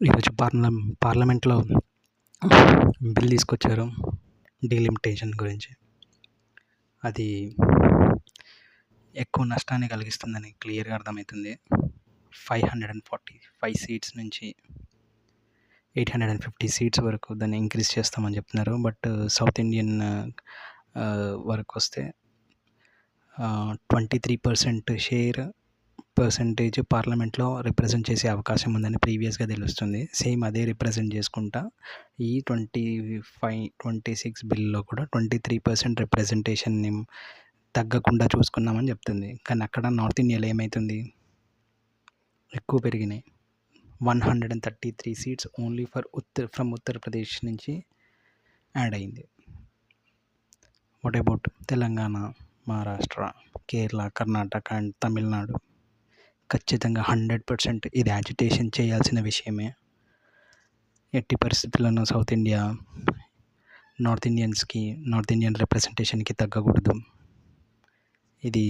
ఈరోజు పార్లమెంట్లో బిల్ తీసుకొచ్చారు డీలిమిటేషన్ గురించి. అది ఎక్కువ నష్టాన్ని కలిగిస్తుందని క్లియర్గా అర్థమవుతుంది. 545 సీట్స్ నుంచి 850 సీట్స్ వరకు దాన్ని ఇంక్రీజ్ చేస్తామని చెప్తున్నారు. బట్ సౌత్ ఇండియన్ వరకు వస్తే 23% పర్సెంటేజ్ పార్లమెంట్లో రిప్రజెంట్ చేసే అవకాశం ఉందని ప్రీవియస్గా తెలుస్తుంది. సేమ్ అదే రిప్రజెంట్ చేసుకుంటా ఈ 25-26 బిల్లో కూడా 23% రిప్రజెంటేషన్ని తగ్గకుండా చూసుకున్నామని చెప్తుంది. కానీ అక్కడ నార్త్ ఇండియాలో ఏమవుతుంది, ఎక్కువ పెరిగినాయి. 133 సీట్స్ ఓన్లీ ఫ్రమ్ ఉత్తరప్రదేశ్ నుంచి యాడ్ అయింది. What about Telangana, Maharashtra, Kerala, Karnataka and Tamil Nadu? ఖచ్చితంగా 100% ఇది యాజిటేషన్ చేయాల్సిన విషయమే. ఎట్టి పరిస్థితుల్లోనూ సౌత్ ఇండియా నార్త్ ఇండియన్ రిప్రజెంటేషన్కి తగ్గకూడదు. ఇది